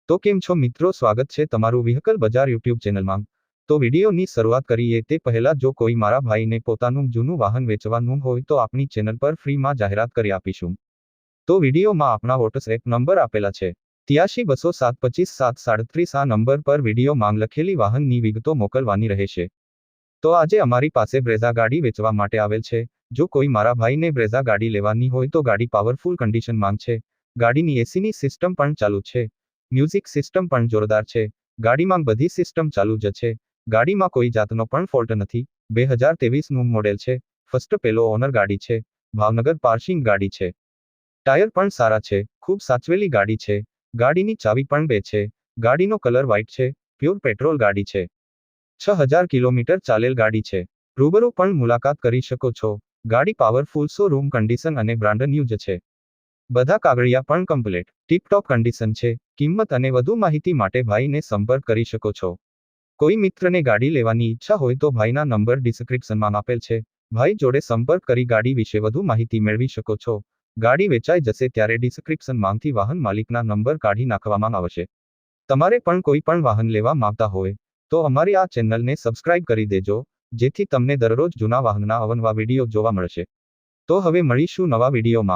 તો કેમ છો મિત્રો, સ્વાગત છે તમારું વ્હીકલ બજાર યુટ્યુબ ચેનલમાં। તો વિડીયોની શરૂઆત કરીએ તે પહેલા જો કોઈ મારા ભાઈને પોતાનું જૂનું વાહન વેચવાનું હોય તો આપણી ચેનલ પર ફ્રીમાં જાહેરાત કરી આપીશું। તો વિડીયોમાં આપણા વોટ્સએપ નંબર આપેલા છે 8320725737 આ નંબર પર વિડીયો માંગ લખેલી વાહનની વિગતો મોકલવાની રહેશે। તો આજે અમારી પાસે બ્રેઝા ગાડી વેચવા માટે આવેલ છે। જો કોઈ મારા ભાઈને બ્રેઝા ગાડી લેવાની હોય તો ગાડી પાવરફુલ કન્ડિશનમાં છે। ગાડીની એસીની સિસ્ટમ પણ ચાલુ છે, મ્યુઝિક સિસ્ટમ પણ જોરદાર છે। ગાડીમાં બધી સિસ્ટમ ચાલુ જ છે। ગાડીમાં કોઈ જાતનો પણ ફોલ્ટ નથી। 2023નું મોડેલ છે। ફર્સ્ટ પેલો ઓનર ગાડી છે। ભાવનગર પાર્સિંગ ગાડી છે। ટાયર પણ સારા છે, ખૂબ સાચવેલી ગાડી છે। ગાડીની ચાવી પણ 2 છે। ગાડીનો કલર વ્હાઇટ છે, પ્યોર પેટ્રોલ ગાડી છે। 6000 કિલોમીટર ચાલેલ ગાડી છે। રૂબરૂ પણ મુલાકાત કરી શકો છો। ગાડી પાવરફુલ શોરૂમ કન્ડિશન અને બ્રાન્ડ ન્યૂ જ છે। બધા કાગળિયા પણ કમ્પ્લીટ ટીપટોપ કન્ડિશન છે। કિંમત અને વધુ માહિતી માટે ભાઈને સંપર્ક કરી શકો છો। કોઈ મિત્રને ગાડી લેવાની ઈચ્છા હોય તો ભાઈના નંબર ડિસ્ક્રિપ્શનમાં આપેલ છે। ભાઈ જોડે સંપર્ક કરી ગાડી વિશે વધુ માહિતી મેળવી શકો છો। ગાડી વેચાઈ જશે ત્યારે ડિસ્ક્રિપ્શનમાંથી વાહન માલિકના નંબર કાઢી નાખવામાં આવશે। તમારે પણ કોઈ પણ વાહન લેવા માંગતા હોય તો અમારી આ ચેનલને સબસ્ક્રાઇબ કરી દેજો, જેથી તમને દરરોજ જૂના વાહનના અવનવા વિડીયો જોવા મળશે। તો હવે મળીશું નવા વિડીયોમાં।